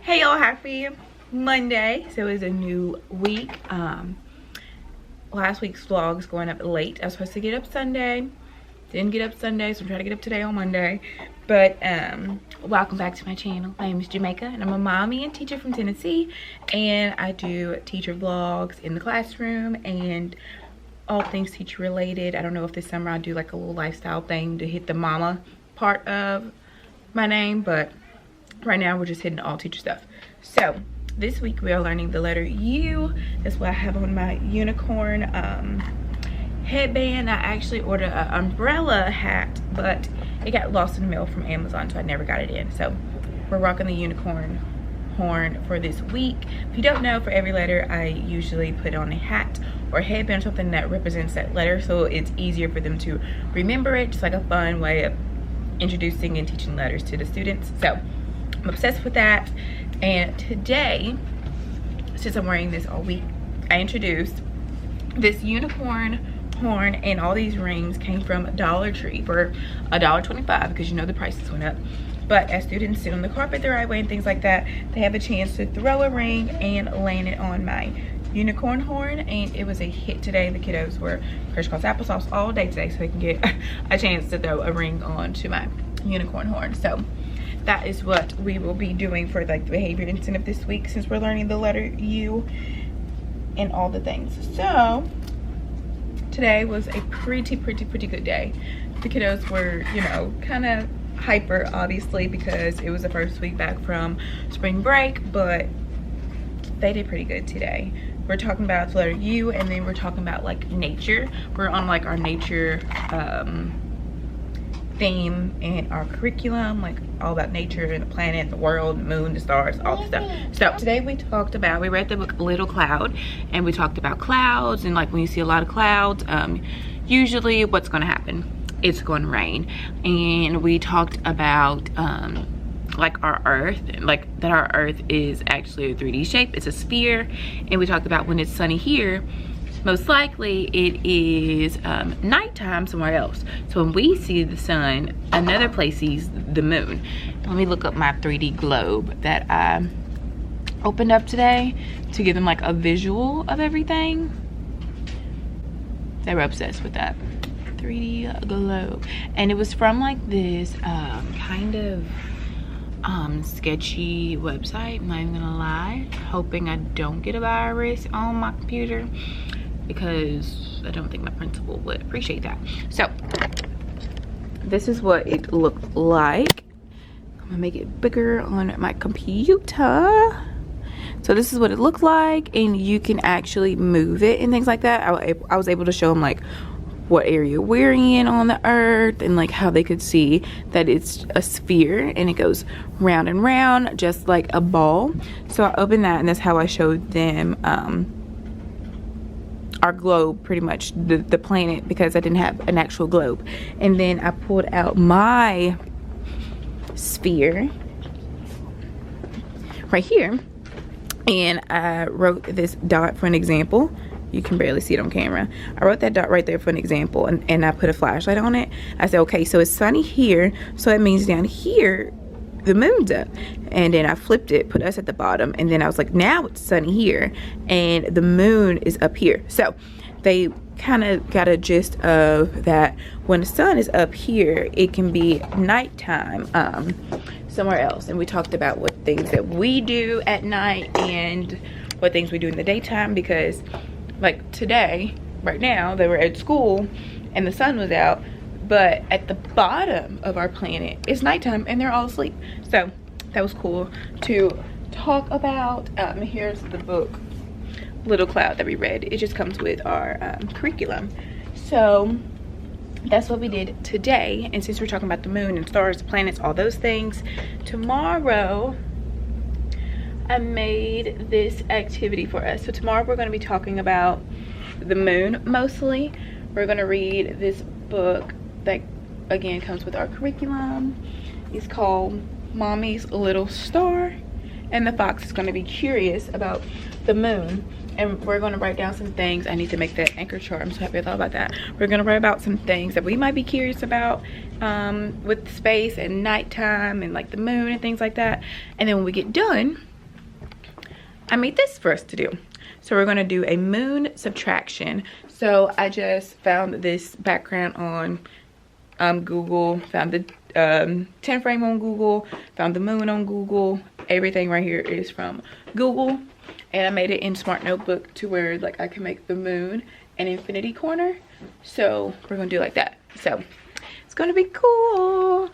Hey y'all, happy Monday. So it's a new week. Last week's vlog is going up late. I was supposed to get up Sunday. Didn't get up Sunday, so I'm trying to get up today on Monday. But welcome back to my channel. My name is Jamaica and I'm a mommy and teacher from Tennessee. And I do teacher vlogs in the classroom and all things teacher related. I don't know if this summer I'll do like a little lifestyle thing to hit the mama part of my name, but right now we're just hitting all teacher stuff. So this week we are learning the letter U. That's what I have on my unicorn headband. I actually ordered an umbrella hat, but it got lost in the mail from Amazon, so I never got it in. So we're rocking the unicorn horn for this week. If you don't know, for every letter I usually put on a hat or headband, something that represents that letter, so it's easier for them to remember it. Just like a fun way of introducing and teaching letters to the students. So I'm obsessed with that. And today, since I'm wearing this all week, I introduced this unicorn horn, and all these rings came from Dollar Tree for $1.25 because you know the prices went up. But as students sit on the carpet the right way and things like that, they have a chance to throw a ring and land it on my unicorn horn, and it was a hit today. The kiddos were crisscross applesauce all day today so they can get a chance to throw a ring onto my unicorn horn. So that is what we will be doing for like the behavior incentive this week, since we're learning the letter U and all the things. So today was a pretty good day. The kiddos were, you know, kind of hyper, obviously, because it was the first week back from spring break, but they did pretty good today. We're talking about the letter U, and then we're talking about like nature. We're on like our nature theme in our curriculum, like all about nature and the planet, the world, the moon, the stars, all the stuff. So today we read the book Little Cloud, and we talked about clouds, and like when you see a lot of clouds, usually what's going to happen? It's going to rain. And we talked about like our earth, like that our earth is actually a 3D shape. It's a sphere. And we talked about when it's sunny here, most likely it is nighttime somewhere else. So when we see the sun, another place sees the moon. Let me look up my 3D globe that I opened up today to give them like a visual of everything. They were obsessed with that 3D globe, and it was from like this kind of sketchy website. I'm not even gonna lie, hoping I don't get a virus on my computer, because I don't think my principal would appreciate that. So this is what it looked like. I'm gonna make it bigger on my computer. So this is what it looked like, and you can actually move it and things like that. I was able to show them like what area we're in on the earth, and like how they could see that it's a sphere and it goes round and round just like a ball. So I opened that, and that's how I showed them our globe, pretty much the planet, because I didn't have an actual globe. And then I pulled out my sphere right here, and I wrote this dot for an example. You can barely see it on camera. I wrote that dot right there for an example, and I put a flashlight on it. I said, okay, so it's sunny here, so that means down here the moon's up. And then I flipped it, put us at the bottom, and then I was like, now it's sunny here and the moon is up here. So they kind of got a gist of that. When the sun is up here, it can be nighttime somewhere else. And we talked about what things that we do at night and what things we do in the daytime, because like today, right now, they were at school and the sun was out, but at the bottom of our planet it's nighttime and they're all asleep. So that was cool to talk about. Here's the book Little Cloud that we read. It just comes with our curriculum. So that's what we did today. And since we're talking about the moon and stars, the planets, all those things, tomorrow I made this activity for us. So tomorrow we're going to be talking about the moon mostly. We're going to read this book that again comes with our curriculum. It's called Mommy's Little Star, and the fox is going to be curious about the moon. And we're going to write down some things. I need to make that anchor chart. I'm so happy I thought about that. We're going to write about some things that we might be curious about with space and nighttime and like the moon and things like that. And then when we get done, I made this for us to do. So we're gonna do a moon subtraction. So I just found this background on Google, found the 10 frame on Google, found the moon on Google. Everything right here is from Google. And I made it in Smart Notebook to where like I can make the moon an infinity corner. So we're gonna do it like that. So it's gonna be cool.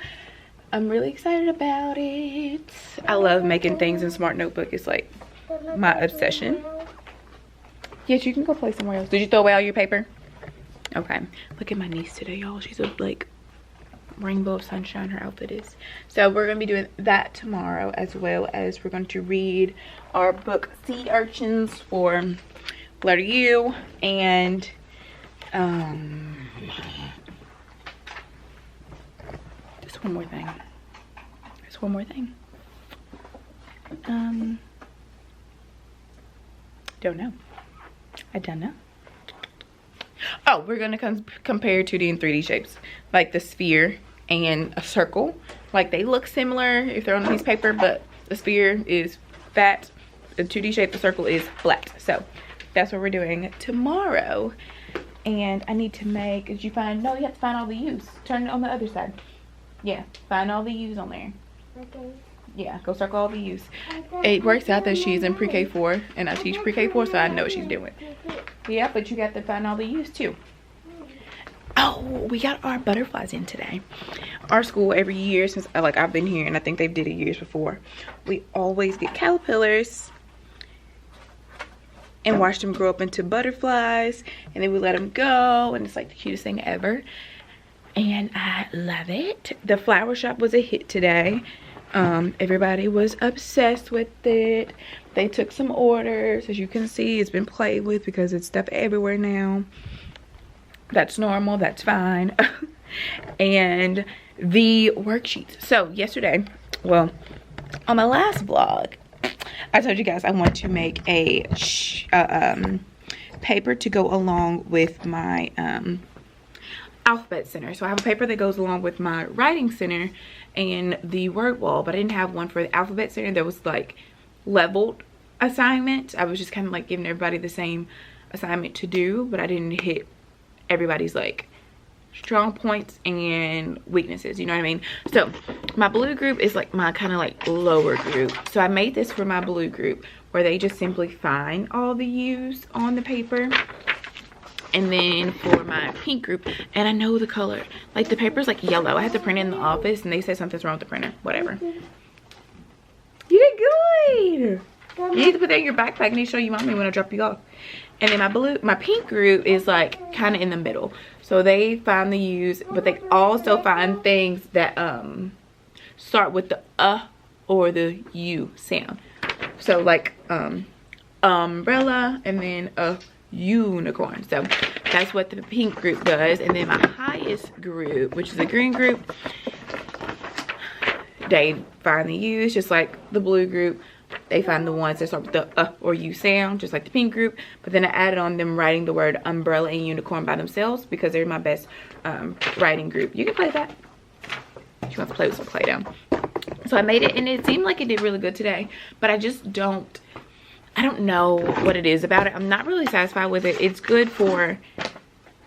I'm really excited about it. I love making things in Smart Notebook. It's like my obsession. Yes, you can go play somewhere else. Did you throw away all your paper? Okay. Look at my niece today, y'all. She's a like rainbow of sunshine, her outfit is. So we're gonna be doing that tomorrow, as well as we're going to read our book Sea Urchins for letter U, and just one more thing. There's one more thing. Don't know. I don't know. Oh, we're gonna compare 2D and 3D shapes, like the sphere and a circle. Like they look similar if they're on a piece of paper, but the sphere is fat, the 2D shape, the circle is flat. So that's what we're doing tomorrow. And I need to make, did you find, no, you have to find all the U's. Turn it on the other side. Yeah, find all the U's on there. Okay. Yeah, go circle all the U's. It works out that she's in pre-K 4 and I teach pre-K 4, so I know what she's doing. Yeah, but you got to find all the U's too. Oh, we got our butterflies in today. Our school every year since like I've been here, and I think they did it years before, we always get caterpillars and watch them grow up into butterflies, and then we let them go, and it's like the cutest thing ever. And I love it. The flower shop was a hit today. Everybody was obsessed with it. They took some orders. As you can see, it's been played with because it's stuff everywhere now. That's normal, that's fine. And the worksheets. So yesterday, well, on my last vlog, I told you guys I want to make a paper to go along with my alphabet center. So I have a paper that goes along with my writing center and the word wall, but I didn't have one for the alphabet center that was like leveled assignment. I was just kind of like giving everybody the same assignment to do, but I didn't hit everybody's like strong points and weaknesses, you know what I mean? So my blue group is like my kind of like lower group. So I made this for my blue group where they just simply find all the U's on the paper. And then for my pink group, and I know the color, like the paper's like yellow. I had to print it in the office and they said something's wrong with the printer. Whatever. You did good. You need to put that in your backpack and show you mommy when I drop you off. And then my pink group is like kind of in the middle. So they find the U's, but they also find things that start with the or the U sound. So like umbrella and then a unicorn. So that's what the pink group does. And then my highest group, which is the green group, they find the U's just like the blue group. They find the ones that start with the or U sound, just like the pink group. But then I added on them writing the word umbrella and unicorn by themselves because they're my best writing group. You can play that. You have to play with some Play-Doh. So I made it, and it seemed like it did really good today. But I just don't, I don't know what it is about it. I'm not really satisfied with it. It's good for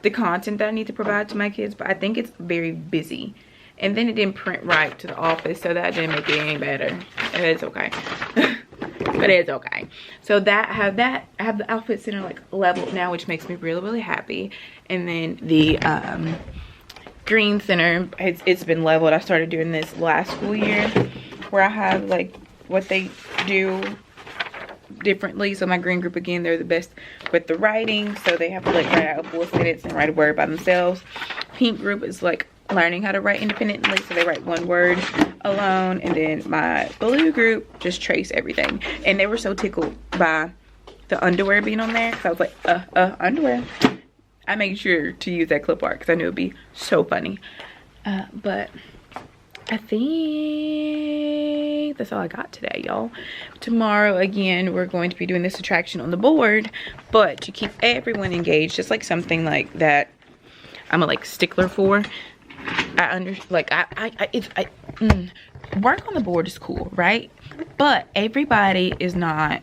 the content that I need to provide to my kids, but I think it's very busy. And then it didn't print right to the office, so that didn't make it any better. It's okay. But it's okay. So that I have the outfit center like leveled now, which makes me really, really happy. And then the green center, it's been leveled. I started doing this last school year where I have like what they do differently. So my green group, again, they're the best with the writing, so they have to like write out a full sentence and write a word by themselves. Pink group is like learning how to write independently, so they write one word alone. And then my blue group just trace everything, and they were so tickled by the underwear being on there because I was like underwear. I made sure to use that clip art because I knew it'd be so funny. But I think that's all I got today, y'all. Tomorrow, again, we're going to be doing this subtraction on the board, but to keep everyone engaged, just like something like that I'm a like stickler for. Work on the board is cool, right? But everybody is not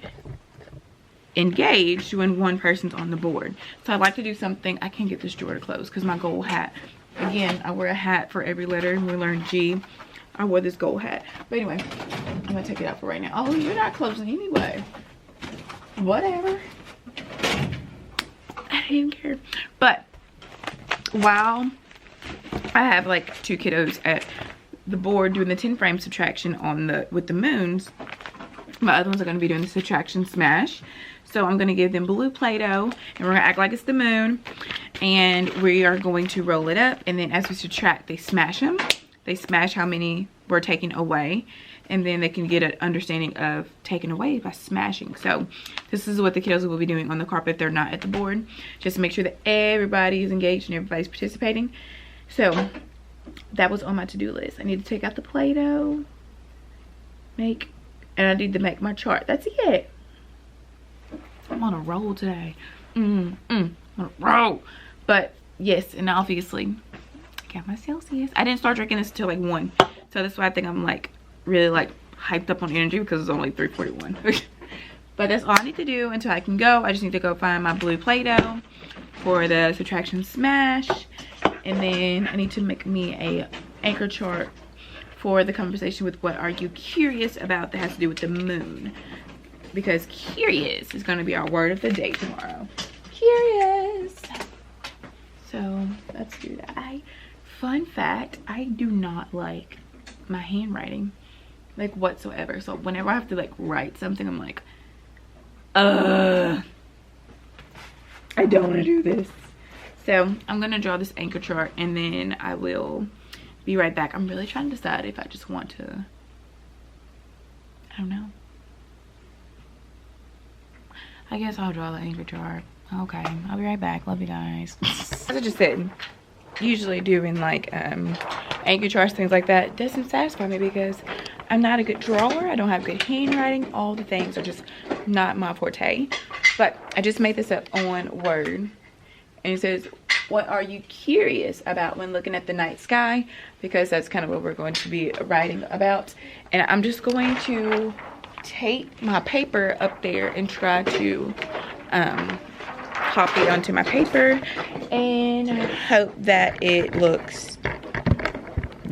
engaged when one person's on the board. So I'd like to do something. I can't get this drawer to close because my gold hat. Again, I wear a hat for every letter. We learned G. I wore this gold hat. But anyway, I'm gonna take it out for right now. Oh, you're not closing anyway. Whatever. I didn't even care. But while I have like 2 kiddos at the board doing the 10 frame subtraction on the with the moons, my other ones are going to be doing the subtraction smash. So I'm going to give them blue Play-Doh, and we're going to act like it's the moon, and we are going to roll it up, and then as we subtract, they smash them. They smash how many we're taking away, and then they can get an understanding of taking away by smashing. So this is what the kiddos will be doing on the carpet if they're not at the board, just to make sure that everybody is engaged and everybody's participating. So that was on my to-do list. I need to take out the Play-Doh, and I need to make my chart. That's it. I'm on a roll today. I'm on a roll. But yes, and obviously I got my Celsius. I didn't start drinking this until like 1. So that's why I think I'm like really like hyped up on energy, because it's only 3:41. But that's all I need to do until I can go. I just need to go find my blue Play-Doh for the subtraction smash. And then I need to make me a anchor chart for the conversation with what are you curious about that has to do with the moon. Because curious is going to be our word of the day tomorrow. Curious. So let's do that. Fun fact, I do not like my handwriting, like whatsoever. So whenever I have to like write something, I'm like, I don't want to do this. So I'm going to draw this anchor chart, and then I will be right back. I'm really trying to decide if I just want to, I don't know. I guess I'll draw the anchor chart. Okay, I'll be right back. Love you guys. As I just said, usually doing like anchor charts, things like that, doesn't satisfy me because I'm not a good drawer. I don't have good handwriting. All the things are just not my forte. But I just made this up on Word. And it says, what are you curious about when looking at the night sky? Because that's kind of what we're going to be writing about. And I'm just going to tape my paper up there and try to copy onto my paper and hope that it looks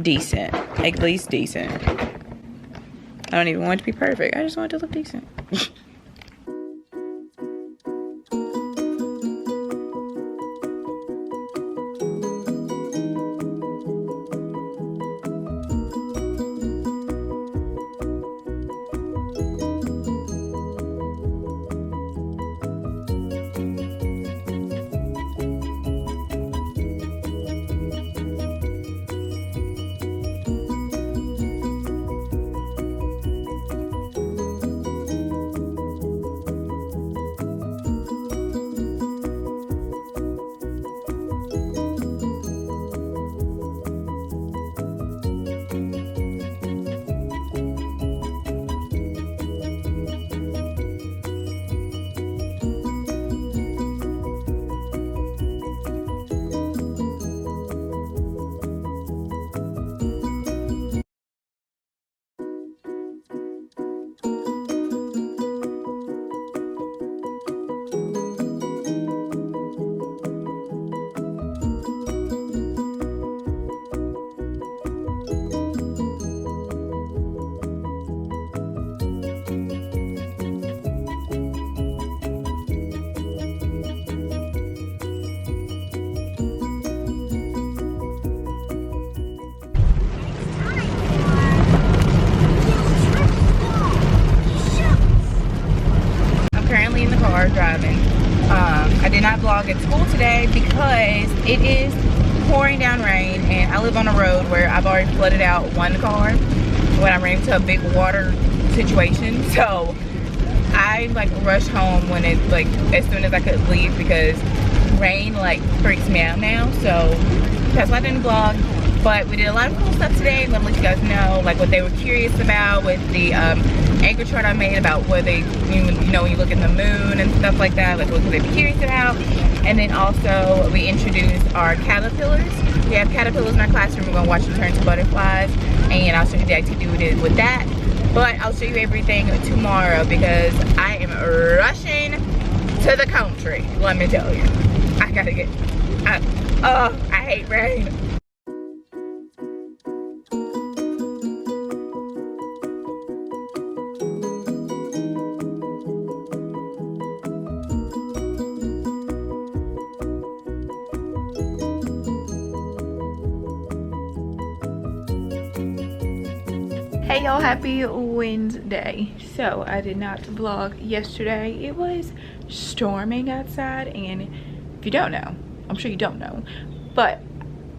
decent, at least decent. I don't even want it to be perfect. I just want it to look decent. Driving. I did not vlog at school today because it is pouring down rain, and I live on a road where I've already flooded out one car when I ran into a big water situation. So I like rushed home when it like as soon as I could leave because rain like freaks me out now. So that's why I didn't vlog. But we did a lot of cool stuff today. I'm gonna let you guys know like what they were curious about with the anchor chart I made about what they, you know, when you look at the moon and stuff like that, like what could they be curious about. And then also we introduced our caterpillars. We have caterpillars in our classroom. We're gonna watch them turn to butterflies, and I'll show you the activity we did with that. But I'll show you everything tomorrow because I am rushing to the country, let me tell you. I gotta get, I hate rain. Hey y'all, happy Wednesday. So I did not vlog yesterday. It was storming outside, and if you don't know, I'm sure you don't know, but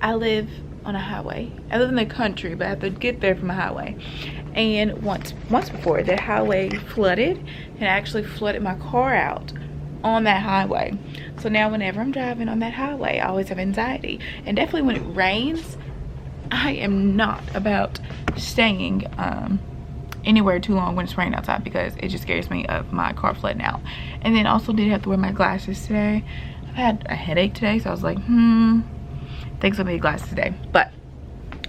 I live on a highway. I live in the country, but I have to get there from a highway. And once before, the highway flooded, and I actually flooded my car out on that highway. So now whenever I'm driving on that highway, I always have anxiety. And definitely when it rains, I am not about staying anywhere too long when it's raining outside, because it just scares me of my car flooding out. And then also did have to wear my glasses today. I've had a headache today, so I was like, I think I'll need glasses today. But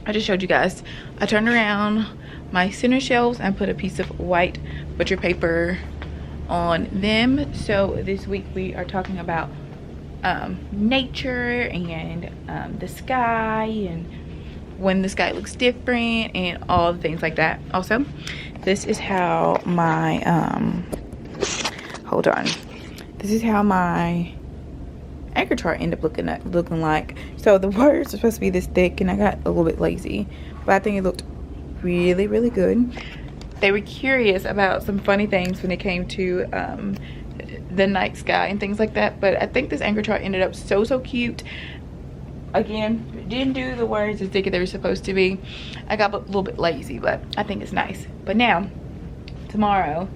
I just showed you guys, I turned around my center shelves and put a piece of white butcher paper on them. So this week we are talking about nature and the sky, and when the sky looks different and all the things like that. Also, this is how my this is how my anchor chart ended up looking like. So the words are supposed to be this thick, and I got a little bit lazy, but I think it looked really, really good. They were curious about some funny things when it came to the night sky and things like that, but I think this anchor chart ended up so cute. Again, didn't do the words as thick as they were supposed to be. I got a little bit lazy, but I think it's nice. But now, tomorrow,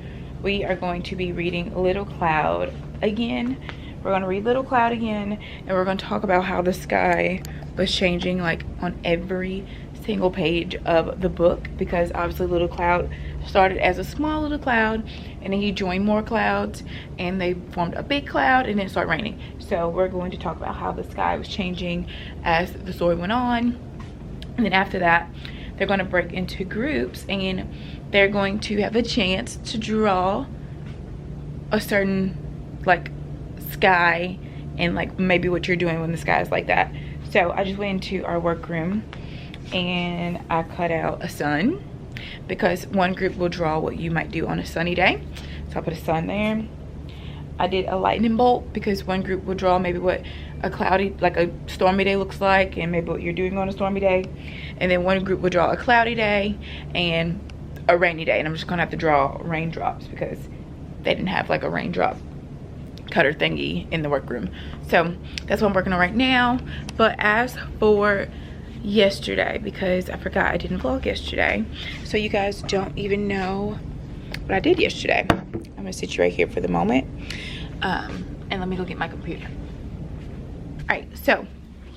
we are going to be reading Little Cloud again. We're going to read Little Cloud again, and we're going to talk about how the sky was changing like on every single page of the book, because obviously Little Cloud started as a small little cloud, and then he joined more clouds, and they formed a big cloud, and then it started raining. So we're going to talk about how the sky was changing as the story went on. And then after that, they're going to break into groups, and they're going to have a chance to draw a certain like sky, and like maybe what you're doing when the sky is like that. So I just went into our workroom and I cut out a sun, because one group will draw what you might do on a sunny day. So I put a sun there. I did a lightning bolt, because one group will draw maybe what a cloudy, like a stormy day looks like, and maybe what you're doing on a stormy day. And then one group will draw a cloudy day and a rainy day. And I'm just gonna have to draw raindrops, because they didn't have like a raindrop cutter thingy in the workroom. So that's what I'm working on right now. But as for yesterday, because I forgot I didn't vlog yesterday, so you guys don't even know what I did yesterday. I'm gonna sit you right here for the moment, and let me go get my computer. All right, so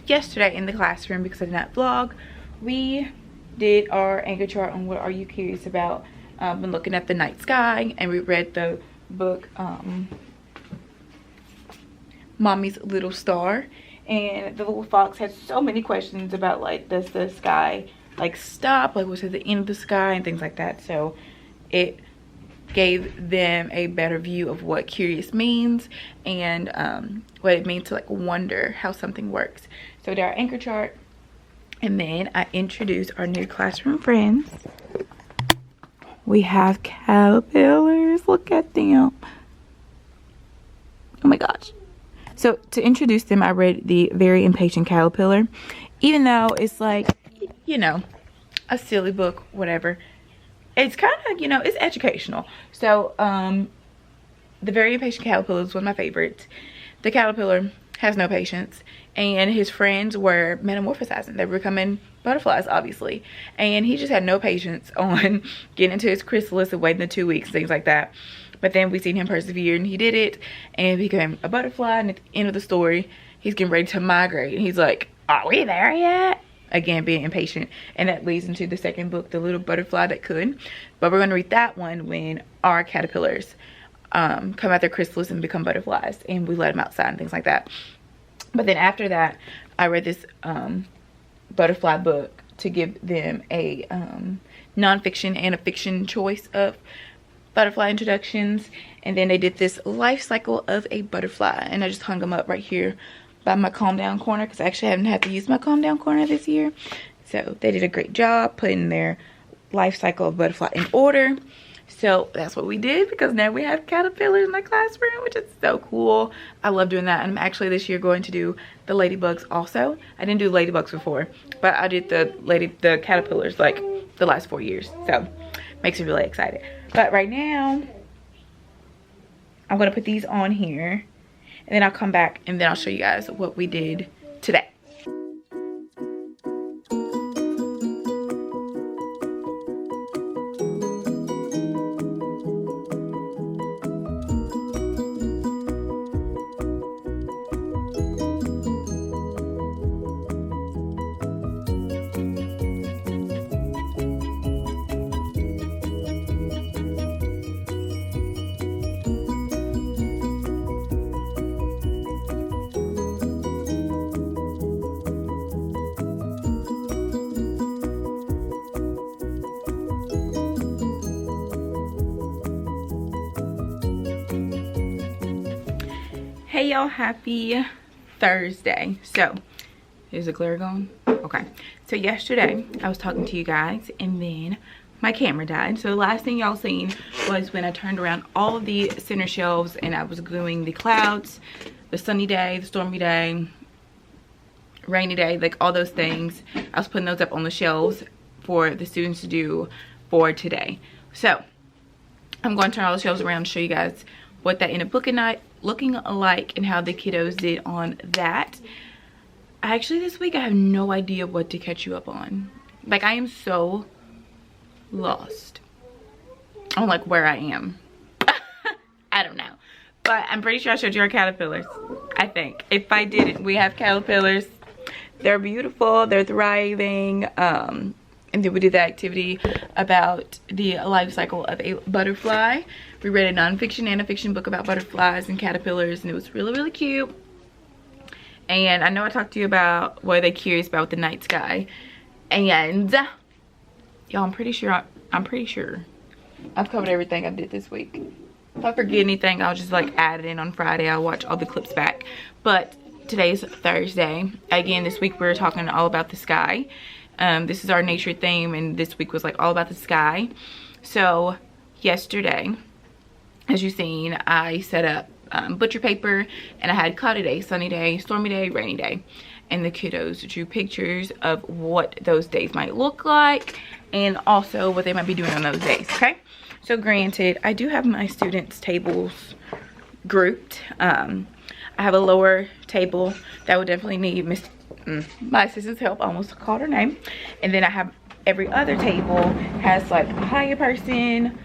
yesterday in the classroom, because I did not vlog, we did our anchor chart on what are you curious about when looking at the night sky, and we read the book Mommy's Little Star. And the little fox had so many questions about like, does the sky like stop, like what's at the end of the sky and things like that. So it gave them a better view of what curious means, and what it means to like wonder how something works. So we did our anchor chart, and then I introduced our new classroom friends. We have caterpillars, look at them. Oh my gosh. So to introduce them, I read The Very Impatient Caterpillar. Even though it's like, you know, a silly book, whatever, it's kind of, you know, it's educational. So The Very Impatient Caterpillar is one of my favorites. The caterpillar has no patience, and his friends were metamorphosizing. They were becoming butterflies, obviously. And he just had no patience on getting into his chrysalis and waiting the 2 weeks, things like that. But then we seen him persevere, and he did it, and became a butterfly. And at the end of the story, he's getting ready to migrate, and he's like, are we there yet? Again, being impatient. And that leads into the second book, The Little Butterfly That Could. But we're going to read that one when our caterpillars come out their chrysalis and become butterflies, and we let them outside and things like that. But then after that, I read this butterfly book to give them a nonfiction and a fiction choice of butterfly introductions, and then they did this life cycle of a butterfly, and I just hung them up right here by my calm down corner because I actually haven't had to use my calm down corner this year. So they did a great job putting their life cycle of butterfly in order. So that's what we did, because now we have caterpillars in my classroom, which is so cool. I love doing that. And I'm actually this year going to do the ladybugs also. I didn't do ladybugs before, but I did the caterpillars like the last 4 years. So makes me really excited. But right now, I'm gonna put these on here, and then I'll come back and then I'll show you guys what we did today. Hey y'all, happy Thursday. So is the glare gone? Okay, so yesterday I was talking to you guys and then my camera died. So the last thing y'all seen was when I turned around all of the center shelves and I was gluing the clouds, the sunny day, the stormy day, rainy day, like all those things. I was putting those up on the shelves for the students to do for today. So I'm going to turn all the shelves around and show you guys what that ended up looking like and how the kiddos did on that. Actually, this week I have no idea what to catch you up on. Like, I am so lost on like where I am. I don't know, but I'm pretty sure I showed you our caterpillars. I think if I didn't, we have caterpillars. They're beautiful, they're thriving. And then we did the activity about the life cycle of a butterfly. We read a nonfiction and a fiction book about butterflies and caterpillars, and it was really, really cute. And I know I talked to you about what they're curious about with the night sky. And y'all, I'm pretty sure I've covered everything I did this week. If I forget anything, I'll just like add it in on Friday. I'll watch all the clips back. But today's Thursday. Again, this week we're talking all about the sky. This is our nature theme, and this week was like all about the sky. So yesterday, as you've seen, I set up butcher paper, and I had cloudy day, sunny day, stormy day, rainy day, and the kiddos drew pictures of what those days might look like and also what they might be doing on those days. Okay, so granted, I do have my students' tables grouped. I have a lower table that would definitely need my assistant's help. I almost called her name. And then I have every other table has like a higher person,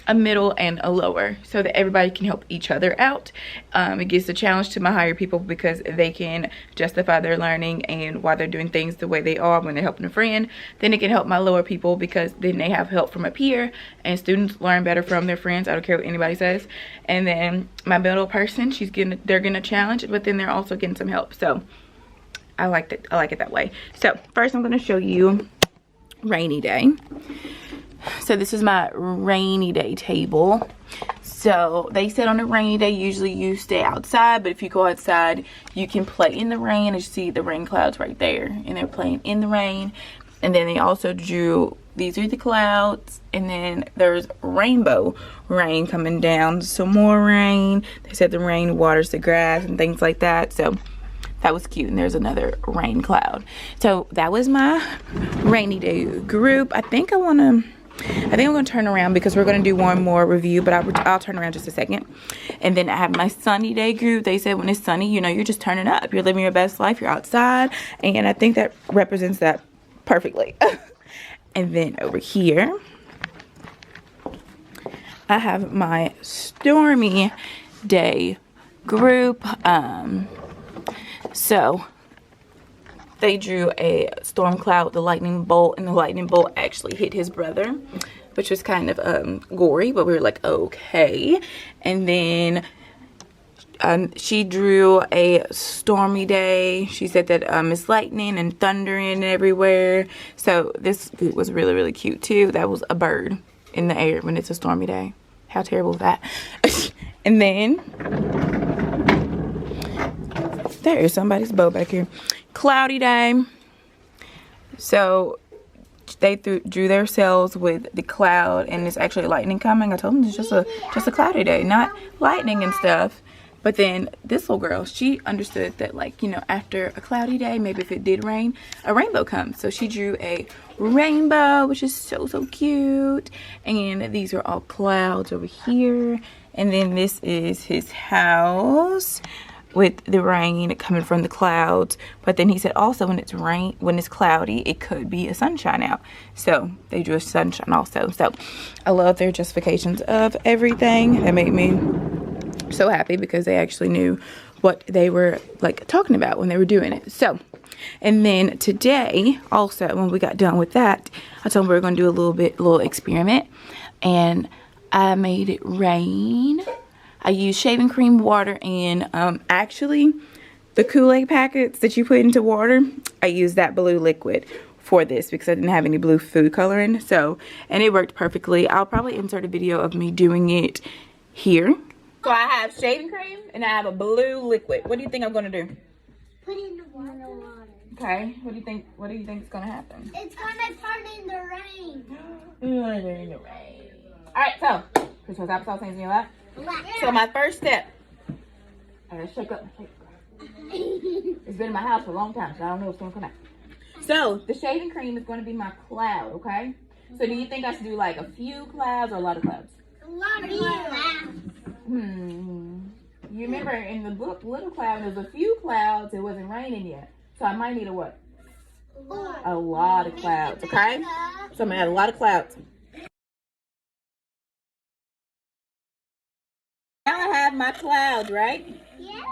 a middle, and a lower, so that everybody can help each other out. It gives a challenge to my higher people because they can justify their learning and why they're doing things the way they are when they're helping a friend. Then it can help my lower people because then they have help from a peer, and students learn better from their friends. I don't care what anybody says. And then my middle person, they're getting a challenge, but then they're also getting some help. So I like it that way. So first I'm going to show you rainy day. So this is my rainy day table. So they said on a rainy day usually you stay outside, but if you go outside you can play in the rain. As you see, the rain clouds right there, and they're playing in the rain. And then they also drew, these are the clouds, and then there's rainbow rain coming down, some more rain. They said the rain waters the grass and things like that. So that was cute. And there's another rain cloud. So that was my rainy day group. I think I'm gonna turn around because we're gonna do one more review, but I'll turn around just a second. And then I have my sunny day group. They said when it's sunny, you know, you're just turning up, you're living your best life, you're outside, and I think that represents that perfectly. And then over here I have my stormy day group. So they drew a storm cloud with a lightning bolt, and the lightning bolt actually hit his brother, which was kind of gory, but we were like, okay. And then she drew a stormy day. She said that it's lightning and thundering everywhere. So this was really, really cute too. That was a bird. in the air when it's a stormy day. How terrible is that? And then there is somebody's boat back here. Cloudy day. So they drew their cells with the cloud, and it's actually lightning coming. I told them it's just a cloudy day, not lightning and stuff. But then this little girl, she understood that, like, you know, after a cloudy day, maybe if it did rain, a rainbow comes. So she drew a rainbow, which is so, so cute. And these are all clouds over here. And then this is his house with the rain coming from the clouds. But then he said also when it's cloudy, it could be a sunshine out. So they drew a sunshine also. So I love their justifications of everything. That made me so happy because they actually knew what they were like talking about when they were doing it. So, and then today also when we got done with that, I told them we were going to do a little experiment, and I made it rain. I used shaving cream, water, and actually the Kool-Aid packets that you put into water, I used that blue liquid for this because I didn't have any blue food coloring. So, and it worked perfectly. I'll probably insert a video of me doing it here. So I have shaving cream and I have a blue liquid. What do you think I'm gonna do? Put it in the water. Okay. What do you think? What do you think is gonna happen? It's gonna turn into rain. In the rain. All right. So, Christmas applesauce, things you like. So my first step, I gotta shake up my shake. It's been in my house for a long time, so I don't know what's gonna come out. So the shaving cream is gonna be my cloud. Okay. So do you think I should do like a few clouds or a lot of clouds? A lot of clouds. You remember in the book, Little Cloud, there was a few clouds. It wasn't raining yet. So I might need a what? A lot of clouds, okay? So I'm going to add a lot of clouds. Now I have my clouds, right? Yeah.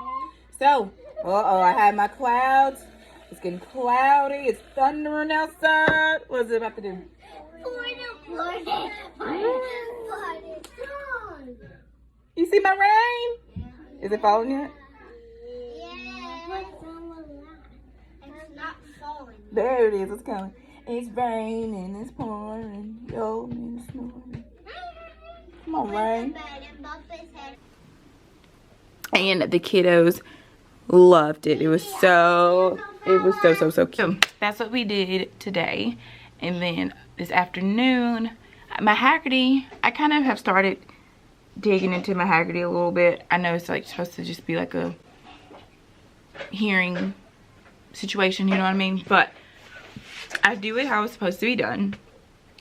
So, I have my clouds. It's getting cloudy. It's thundering outside. What is it about to do? You see my rain? Is it falling yet? Yeah. It's not falling. There it is. It's coming. It's raining. It's pouring. Yo, it's snoring. Come on, rain. And the kiddos loved it. It was so cute. That's what we did today. And then this afternoon, my Haggerty, I kind of have started digging into my Haggerty a little bit. I know it's like supposed to just be like a hearing situation, you know what I mean? But I do it how it's supposed to be done,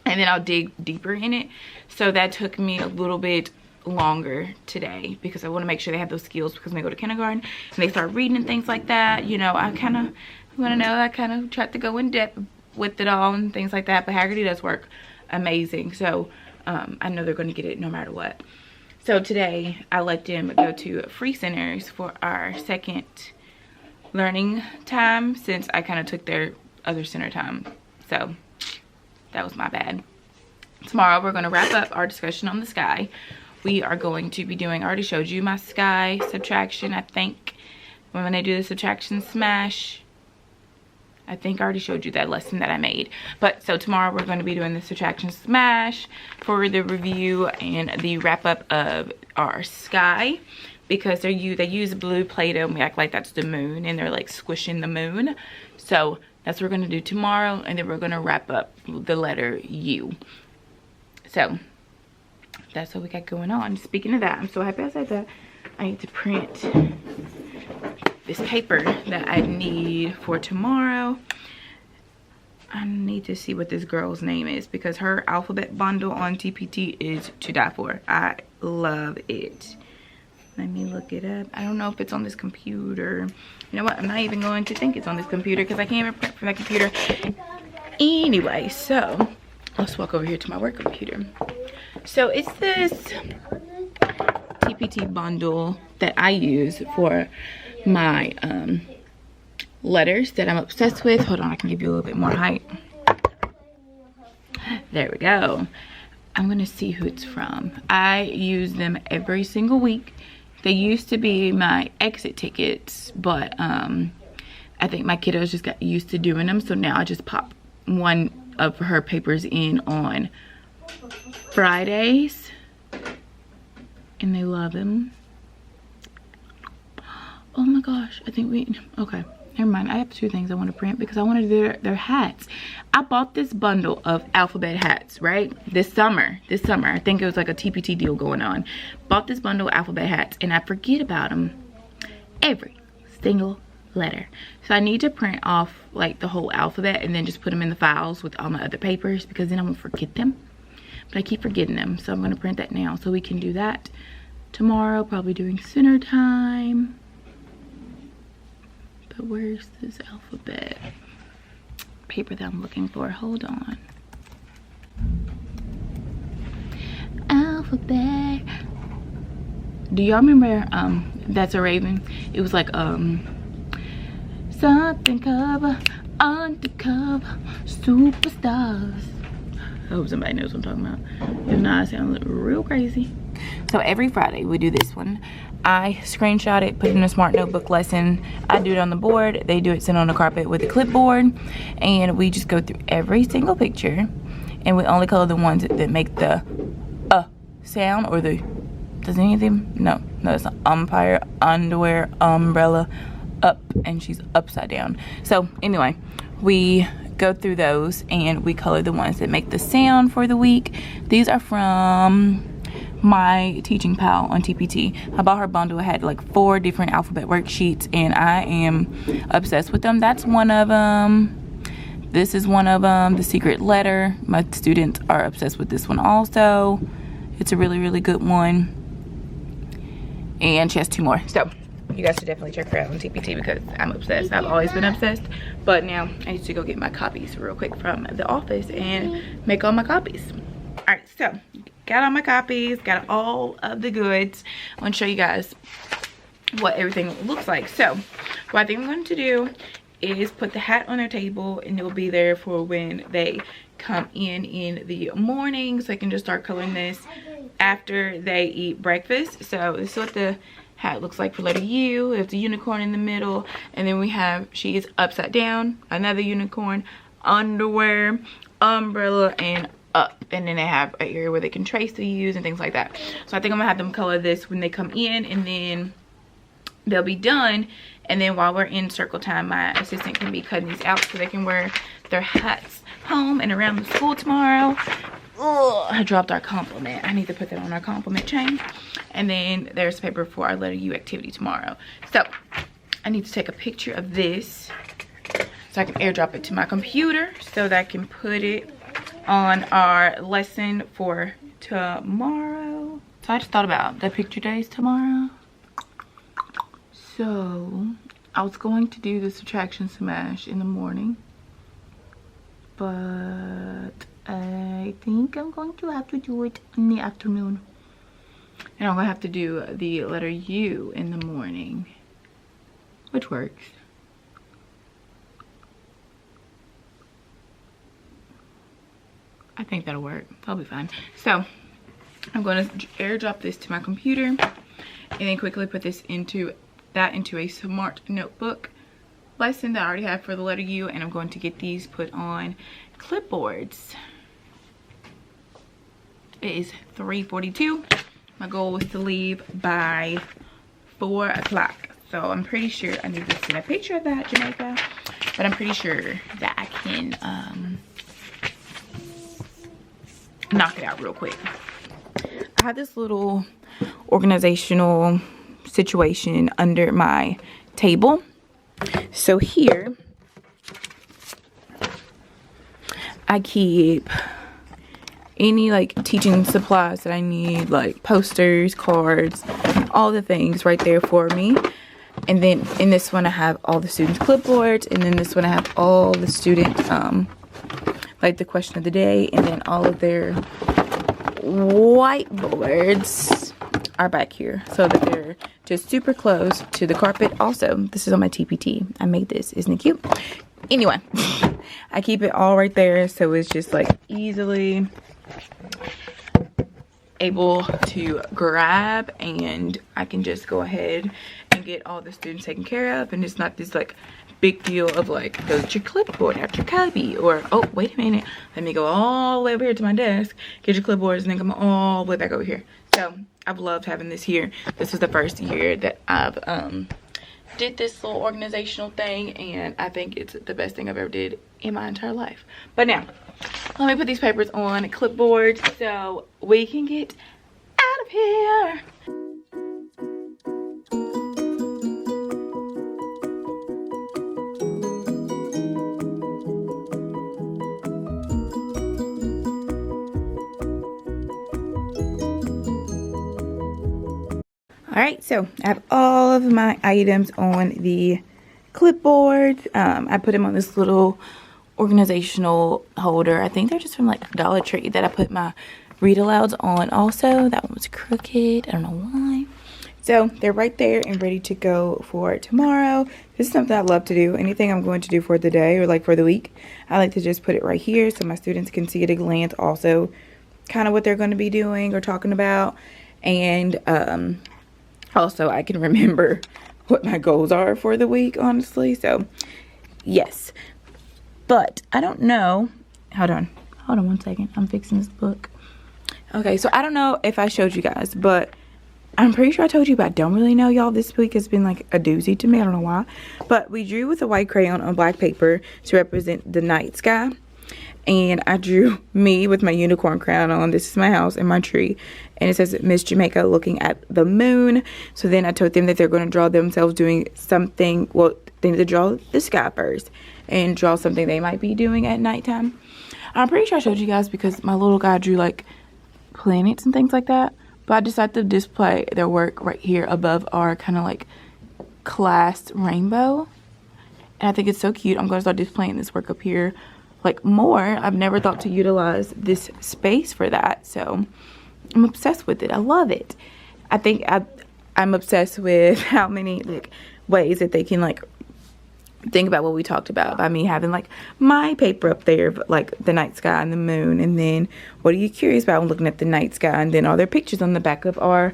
and then I'll dig deeper in it. So that took me a little bit longer today because I want to make sure they have those skills, because when they go to kindergarten and they start reading and things like that, you know, I kind of want to know, I kind of tried to go in depth with it all and things like that. But Haggerty does work amazing, so I know they're going to get it no matter what. So today I let them go to free centers for our second learning time, since I kind of took their other center time. So that was my bad. Tomorrow we're going to wrap up our discussion on the sky. We are going to be doing, I already showed you my sky subtraction, I think, when I do the subtraction smash. I think I already showed you that lesson that I made. But so tomorrow we're going to be doing the subtraction smash for the review and the wrap up of our sky, because they use blue Play-Doh and we act like that's the moon, and they're like squishing the moon. So that's what we're going to do tomorrow, and then we're going to wrap up the letter U. So that's what we got going on. Speaking of that, I'm so happy I said that. I need to print this paper that I need for tomorrow. I need to see what this girl's name is, because her alphabet bundle on TPT is to die for. I love it. Let me look it up. I don't know if it's on this computer. You know what? I'm not even going to think it's on this computer because I can't even print from that computer. Anyway, so let's walk over here to my work computer. So it's this TPT bundle that I use for my letters that I'm obsessed with. Hold on, I can give you a little bit more height. There we go. I'm gonna see who it's from. I use them every single week. They used to be my exit tickets, but I think my kiddos just got used to doing them, so now I just pop one of her papers in on Fridays, and they love them. Oh my gosh, I think okay, never mind. I have 2 things I want to print because I wanted their hats. I bought this bundle of alphabet hats, right? This summer. I think it was like a TPT deal going on. Bought this bundle of alphabet hats, and I forget about them every single letter. So I need to print off like the whole alphabet and then just put them in the files with all my other papers, because then I won't forget them. But I keep forgetting them, so I'm going to print that now so we can do that tomorrow, probably during center time. But where's this alphabet paper that I'm looking for? Hold on. Alphabet. Do y'all remember That's a Raven? It was like something cover, undercover, superstars. I hope somebody knows what I'm talking about. If not, I sound real crazy. So every Friday we do this one. I screenshot it, put it in a smart notebook lesson. I do it on the board. They do it sit on the carpet with a clipboard. And we just go through every single picture. And we only color the ones that make the sound, or the, does any of them? No, it's not. Umpire, underwear, umbrella, up, and she's upside down. So anyway, we go through those and we color the ones that make the sound for the week. These are from my teaching pal on TPT. I bought her bundle. It had like 4 different alphabet worksheets, and I am obsessed with them. That's one of them. This is one of them. The secret letter. My students are obsessed with this one also. It's a really, really good one. And she has 2 more. So you guys should definitely check her out on TPT because I'm obsessed. I've always been obsessed. But now I need to go get my copies real quick from the office and make all my copies. Alright, so got all my copies, got all of the goods. I want to show you guys what everything looks like. So what I think I'm going to do is put the hat on their table, and it will be there for when they come in the morning, so I can just start coloring this after they eat breakfast. So this is what the hat looks like for letter U. There's a unicorn in the middle, and then we have, she is upside down, another unicorn, underwear, umbrella, and up. And then they have an area where they can trace the U's and things like that. So I think I'm gonna have them color this when they come in, and then they'll be done. And then while we're in circle time, my assistant can be cutting these out so they can wear their hats home and around the school tomorrow. Oh, I dropped our compliment. I need to put that on our compliment chain. And then there's paper for our letter U activity tomorrow. So I need to take a picture of this so I can airdrop it to my computer so that I can put it on our lesson for tomorrow. So I just thought about the picture days tomorrow. So I was going to do the subtraction smash in the morning, but I think I'm going to have to do it in the afternoon. And I'm gonna have to do the letter U in the morning, which works. I think that'll work. That'll be fine. So I'm gonna airdrop this to my computer and then quickly put this into a smart notebook lesson that I already have for the letter U, and I'm going to get these put on clipboards. It is 3:42. My goal was to leave by 4 o'clock. So I'm pretty sure I need to send a picture of that, Jamaica. But I'm pretty sure that I can knock it out real quick. I have this little organizational situation under my table. So here I keep any like teaching supplies that I need, like posters, cards, all the things right there for me. And then in this one I have all the students' clipboards, and then this one I have all the students like the question of the day, and then all of their whiteboards are back here so that they're just super close to the carpet. Also, this is on my TPT. I made this. Isn't it cute? Anyway, I keep it all right there so it's just like easily able to grab, and I can just go ahead and get all the students taken care of, and it's not this like big deal of like, go get your clipboard out your cubby, or oh wait a minute, let me go all the way over here to my desk, get your clipboards, and then come all the way back over here. So I've loved having this here. This was the first year that I've did this little organizational thing, and I think it's the best thing I've ever did in my entire life. But now let me put these papers on a clipboard so we can get out of here. All right, so I have all of my items on the clipboard. I put them on this little organizational holder. I think they're just from like Dollar Tree that I put my read alouds on also. That one was crooked. I don't know why. So they're right there and ready to go for tomorrow. This is something I love to do. Anything I'm going to do for the day or like for the week, I like to just put it right here so my students can see at a glance also kind of what they're going to be doing or talking about. And also, I can remember what my goals are for the week, honestly. So, yes. But I don't know. Hold on 1 second. I'm fixing this book. Okay, so I don't know if I showed you guys, but I'm pretty sure I told you, but I don't really know, y'all. This week has been like a doozy to me. I don't know why. But we drew with a white crayon on black paper to represent the night sky. And I drew me with my unicorn crown on. This is my house and my tree. And it says Miss Jamaica looking at the moon. So then I told them that they're going to draw themselves doing something. Well, they need to draw the sky first and draw something they might be doing at nighttime. I'm pretty sure I showed you guys because my little guy drew like planets and things like that. But I decided to display their work right here above our kind of like class rainbow. And I think it's so cute. I'm going to start displaying this work up here like more. I've never thought to utilize this space for that, so I'm obsessed with it. I love it. I think I'm obsessed with how many like ways that they can like think about what we talked about by me having like my paper up there, like the night sky and the moon, and then what are you curious about when looking at the night sky, and then all their pictures on the back of our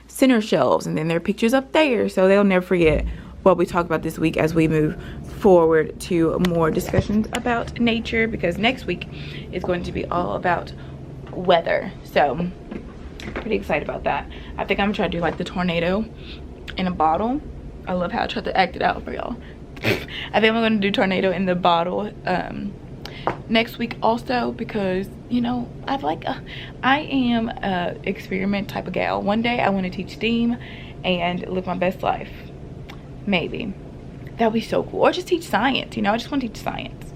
center shelves, and then their pictures up there, so they'll never forget what we talked about this week as we move forward to more discussions about nature, because next week is going to be all about weather. So pretty excited about that. I think I'm gonna try to do like the tornado in a bottle. I love how I tried to act it out for y'all. I think I'm gonna do tornado in the bottle next week also, because you know I am a experiment type of gal. One day I want to teach STEAM and live my best life. Maybe that would be so cool. Or just teach science, you know. I just want to teach science.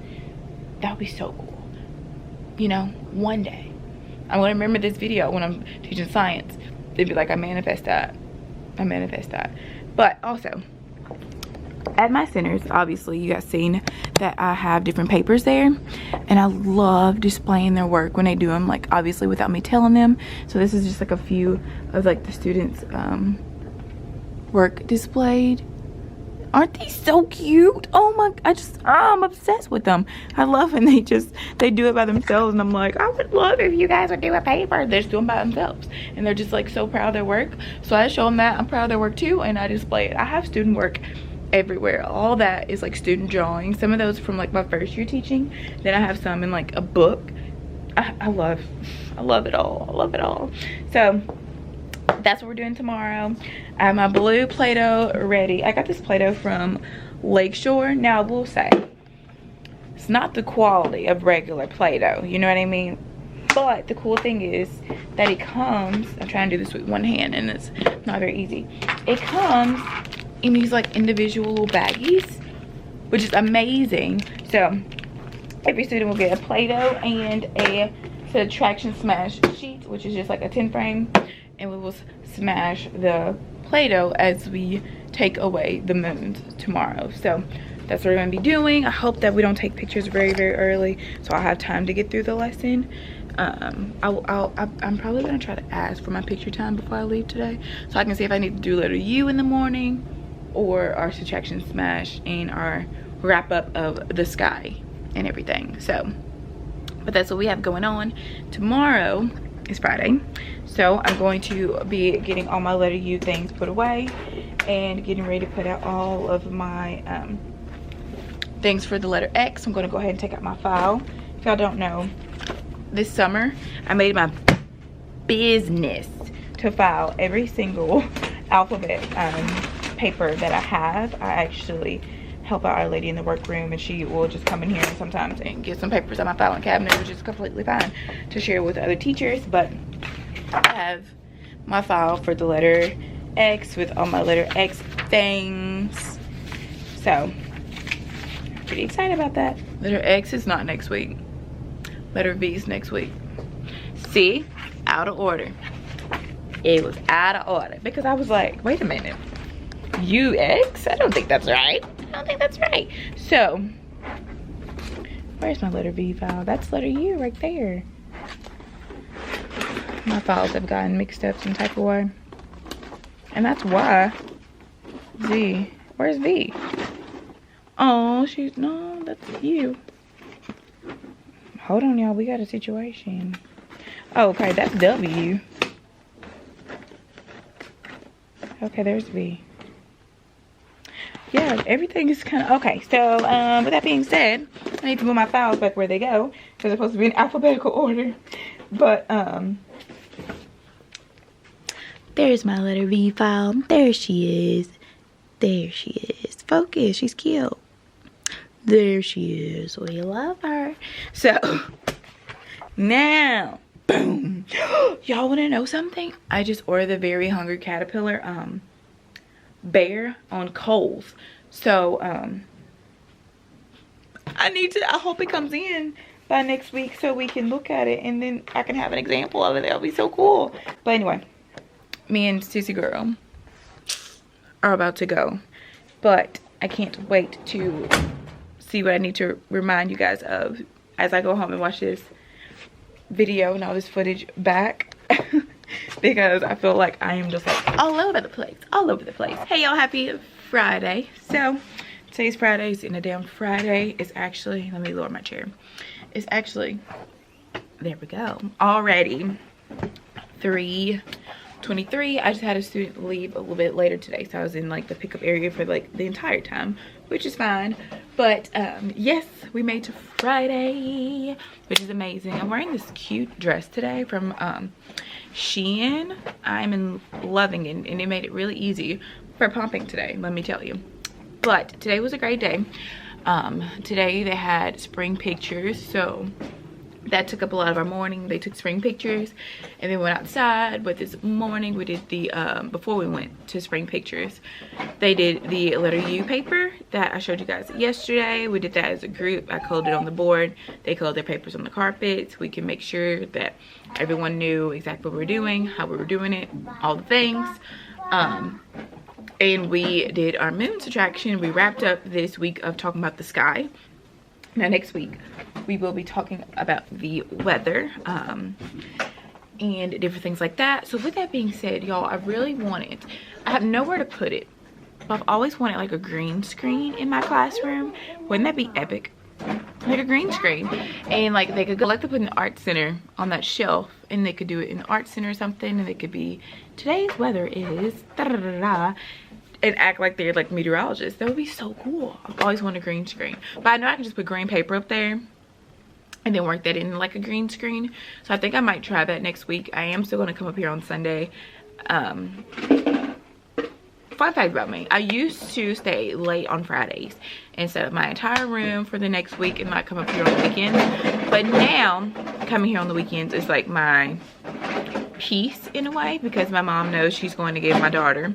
That would be so cool, you know. One day I'm gonna remember this video when I'm teaching science. They'd be like, I manifest that. But also at my centers, obviously you guys seen that I have different papers there, and I love displaying their work when they do them, like obviously without me telling them. So this is just like a few of like the students work displayed. Aren't these so cute? Oh my, I'm obsessed with them. I love when they do it by themselves, and I'm like, I would love if you guys would do a paper. They're just doing it by themselves, and they're just like so proud of their work. So I show them that I'm proud of their work too, and I display it. I have student work everywhere. All that is like student drawing. Some of those from like my first year teaching. Then I have some in like a book. I love it all. I love it all. So that's what we're doing tomorrow. I have my blue Play-Doh ready. I got this Play-Doh from Lakeshore. Now I will say, it's not the quality of regular Play-Doh, you know what I mean? But the cool thing is that it comes, I'm trying to do this with one hand and it's not very easy. It comes in these like individual little baggies, which is amazing. So every student will get a Play-Doh and a subtraction smash sheet, which is just like a 10 frame. And we will smash the Play-Doh as we take away the moons tomorrow. So that's what we're going to be doing. I hope that we don't take pictures very, very early, so I'll have time to get through the lesson. I'm probably going to try to ask for my picture time before I leave today, so I can see if I need to do letter U in the morning, or our subtraction smash and our wrap up of the sky and everything. So, but that's what we have going on. Tomorrow is Friday, so I'm going to be getting all my letter U things put away, and getting ready to put out all of my things for the letter X. I'm going to go ahead and take out my file. If y'all don't know, this summer I made my business to file every single alphabet paper that I have. I actually help out our lady in the workroom, and she will just come in here sometimes and get some papers on my filing cabinet, which is completely fine to share with other teachers. But I have my file for the letter X with all my letter X things, so pretty excited about that. Letter X is not next week. Letter V is next week. See, out of order. It was out of order because I was like, wait a minute, UX? I don't think that's right. I don't think that's right. So, where's my letter V file? That's letter U right there. My files have gotten mixed up some type of way. And that's why. Z. Where's V? Oh, she's, no, that's you. Hold on, y'all. We got a situation. Oh, okay, that's W. Okay, there's V. Yeah, everything is kind of okay. So with that being said, I need to move my files back where they go because they're supposed to be in alphabetical order. But there's my letter V file. There she is. There she is. Focus. She's cute. There she is. We love her. So now, boom. Y'all want to know something? I just ordered the Very Hungry Caterpillar bear on Kohl's. So I hope it comes in by next week so we can look at it and then I can have an example of it. That'll be so cool. But anyway, me and Sissy Girl are about to go, but I can't wait to see what I need to remind you guys of as I go home and watch this video and all this footage back. Because I feel like I am just like all over the place. Hey y'all, happy Friday. So today's Friday. It's in a damn Friday. It's actually, let me lower my chair. It's actually, there we go, already 3:23. I just had a student leave a little bit later today, so I was in like the pickup area for like the entire time, which is fine. But yes, we made it to Friday, which is amazing. I'm wearing this cute dress today from Shein. I'm loving it, and it made it really easy for pumping today, let me tell you. But today was a great day. Today they had spring pictures, so that took up a lot of our morning. They took spring pictures and then went outside. But this morning we did the before we went to spring pictures, they did the letter U paper that I showed you guys yesterday. We did that as a group. I colored it on the board. They colored their papers on the carpet. We can make sure that everyone knew exactly what we were doing, how we were doing it, all the things. And we did our moon's attraction. We wrapped up this week of talking about the sky. Now next week we will be talking about the weather and different things like that. So with that being said, y'all, I have nowhere to put it, but I've always wanted like a green screen in my classroom. Wouldn't that be epic? Like a green screen, and like they could go, like to put an art center on that shelf, and they could do it in the art center or something, and they could be, today's weather is da da da da, and act like they're like meteorologists. That would be so cool. I've always wanted a green screen, but I know I can just put green paper up there and then work that in like a green screen. So I think I might try that next week. I am still going to come up here on Sunday. Fun fact about me, I used to stay late on Fridays and set up my entire room for the next week and not come up here on the weekends. But now coming here on the weekends is like my peace in a way, because my mom knows she's going to give my daughter,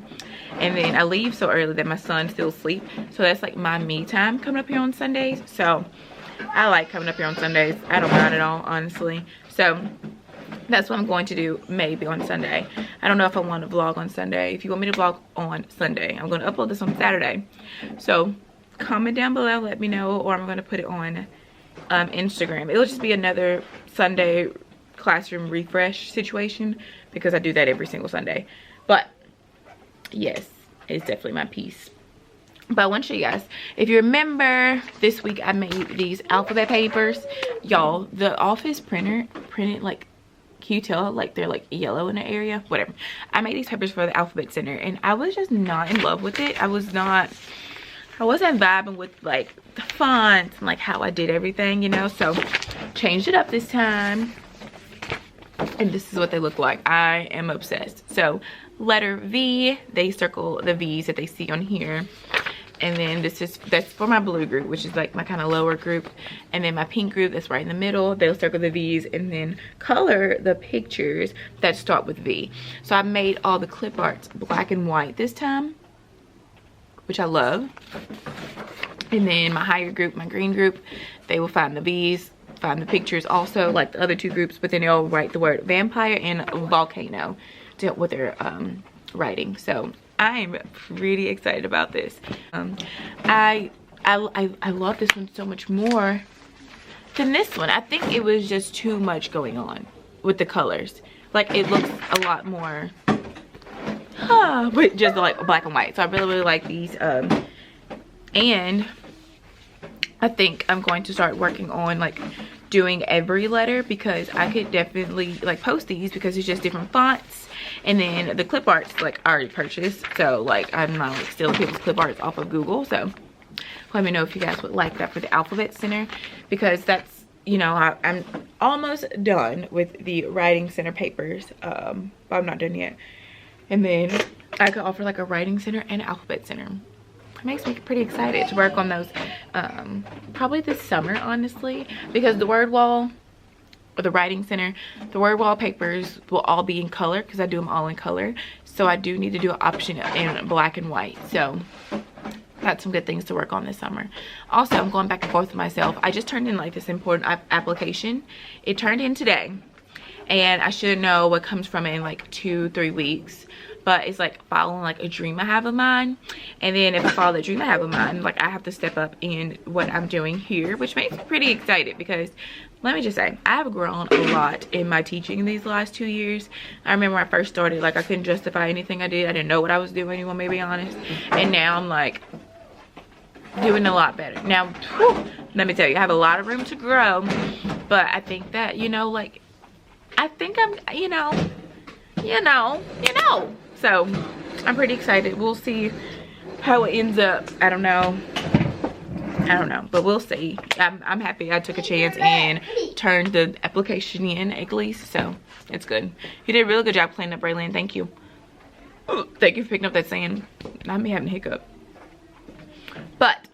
and then I leave so early that my son's still asleep. So that's like my me time coming up here on Sundays. So I like coming up here on Sundays. I don't mind at all, honestly. So that's what I'm going to do maybe on Sunday. I don't know if I want to vlog on Sunday. If you want me to vlog on Sunday, I'm going to upload this on Saturday. So comment down below, let me know, or I'm going to put it on Instagram. It'll just be another Sunday classroom refresh situation, because I do that every single Sunday. But yes, it's definitely my piece. But I want to show you guys, if you remember, this week I made these alphabet papers. Y'all, the office printer printed like can you tell like they're like yellow in the area? Whatever. I made these papers for the Alphabet Center and I was just not in love with it. I wasn't vibing with like the fonts and like how I did everything, you know. So changed it up this time. And this is what they look like. I am obsessed. So letter V, they circle the V's that they see on here. And then that's for my blue group, which is like my kind of lower group. And then my pink group, that's right in the middle, they'll circle the V's and then color the pictures that start with V. So I made all the clip arts black and white this time, which I love. And then my higher group, my green group, they will find the V's, find the pictures also like the other two groups, but then they'll write the word vampire and volcano to help with their writing. So I am pretty excited about this. I love this one so much more than this one. I think it was just too much going on with the colors. Like it looks a lot more but just like black and white. So I really like these. And I think I'm going to start working on like doing every letter, because I could definitely like post these because it's just different fonts. And then the clip arts like I already purchased, so like I'm not like stealing people's clip arts off of Google. So let me know if you guys would like that for the Alphabet Center, because that's, you know, I'm almost done with the Writing Center papers, but I'm not done yet. And then I could offer like a Writing Center and Alphabet Center. It makes me pretty excited to work on those probably this summer, honestly, because the word wall or the Writing Center, the word wall papers will all be in color because I do them all in color. So I do need to do an option in black and white. So that's some good things to work on this summer. Also, I'm going back and forth with myself. I just turned in like this important application. It turned in today and I should know what comes from it in like 2-3 weeks. But it's like following like a dream I have of mine. And then if I follow the dream I have of mine, like I have to step up in what I'm doing here, which makes me pretty excited, because let me just say, I have grown a lot in my teaching these last 2 years. I remember when I first started, like I couldn't justify anything I did. I didn't know what I was doing, if I'm maybe honest. And now I'm like doing a lot better. Now, whew, let me tell you, I have a lot of room to grow. But I think that, you know, like, I think I'm, you know. So I'm pretty excited. We'll see how it ends up. I don't know, but we'll see. I'm happy I took a chance and turned the application in at least, so it's good. You did a really good job cleaning up, Braylon. Thank you. Thank you for picking up that sand. I may have a hiccup. But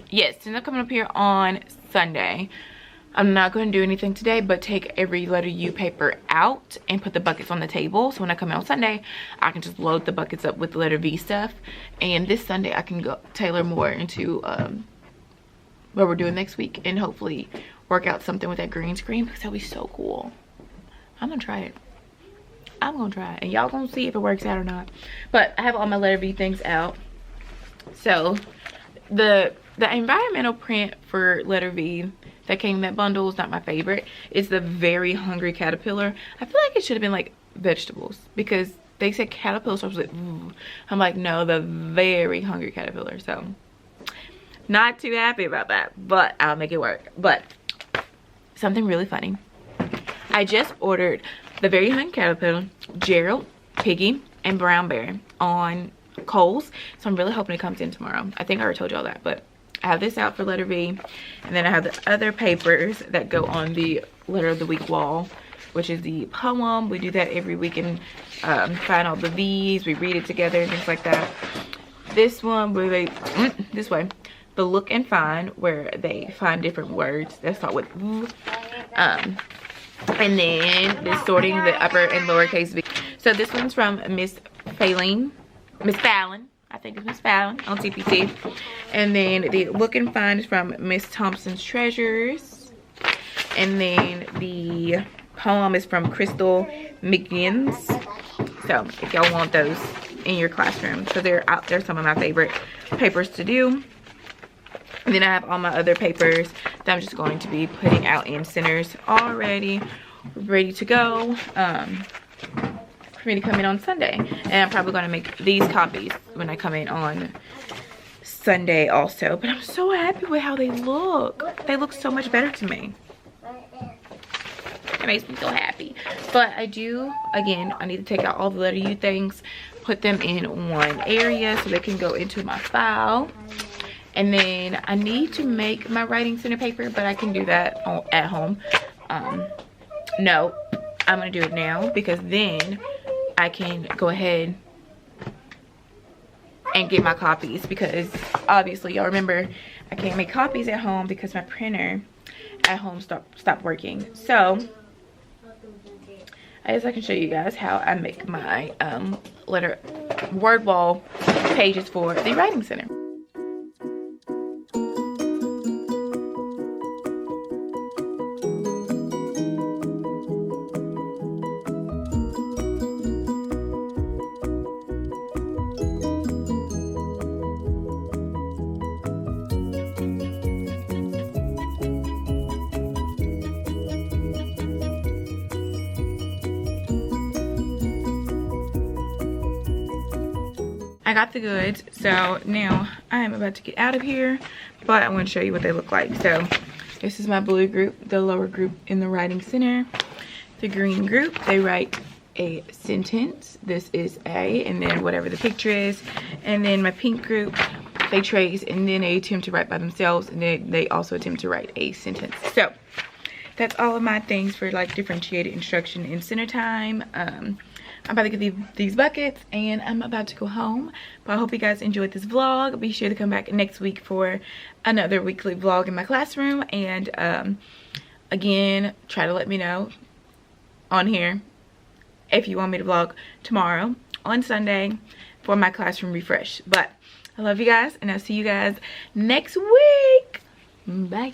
yes, since I'm coming up here on Sunday, I'm not going to do anything today but take every letter U paper out and put the buckets on the table. So when I come in on Sunday, I can just load the buckets up with the letter V stuff. And this Sunday, I can go tailor more into what we're doing next week and hopefully work out something with that green screen, because that'll be so cool. I'm going to try it. I'm going to try it. And y'all going to see if it works out or not. But I have all my letter V things out. So the environmental print for letter V that came in that bundle is not my favorite. It's the Very Hungry Caterpillar. I feel like it should have been like vegetables, because they said caterpillar, so I was like, ooh. I'm like, no, the Very Hungry Caterpillar. So not too happy about that, but I'll make it work. But something really funny, I just ordered the Very Hungry Caterpillar, Gerald, Piggy, and Brown Bear on Kohl's. So I'm really hoping it comes in tomorrow. I think I already told y'all that, but I have this out for letter V, and then I have the other papers that go on the letter of the week wall, which is the poem. We do that every week and find all the V's, we read it together and things like that. This one, where they this way, the look and find, where they find different words that start with and then the sorting the upper and lowercase V. So this one's from Miss Fallon, I think it's Miss Fallon on TPT. And then the look and find is from Miss Thompson's Treasures. And then the poem is from Crystal McGinnis. So if y'all want those in your classroom, so they're out there, some of my favorite papers to do. And then I have all my other papers that I'm just going to be putting out in centers already, ready to go. For me to come in on Sunday, and I'm probably going to make these copies when I come in on Sunday also. But I'm so happy with how they look. They look so much better to me. It makes me so happy. But I do, again, I need to take out all the letter U things, put them in one area so they can go into my file. And then I need to make my writing center paper, but I can do that at home. No, I'm gonna do it now because then I can go ahead and get my copies, because obviously y'all remember I can't make copies at home because my printer at home stopped working. So I guess I can show you guys how I make my word wall pages for the writing center. I got the goods, so now I'm about to get out of here, but I want to show you what they look like. So this is my blue group, the lower group in the writing center. The green group, they write a sentence. This is A, and then whatever the picture is. And then my pink group, they trace, and then they attempt to write by themselves, and then they also attempt to write a sentence. So that's all of my things for like differentiated instruction in center time. I'm about to get these buckets and I'm about to go home. But I hope you guys enjoyed this vlog. Be sure to come back next week for another weekly vlog in my classroom. And again, try to let me know on here if you want me to vlog tomorrow on Sunday for my classroom refresh. But I love you guys and I'll see you guys next week. Bye.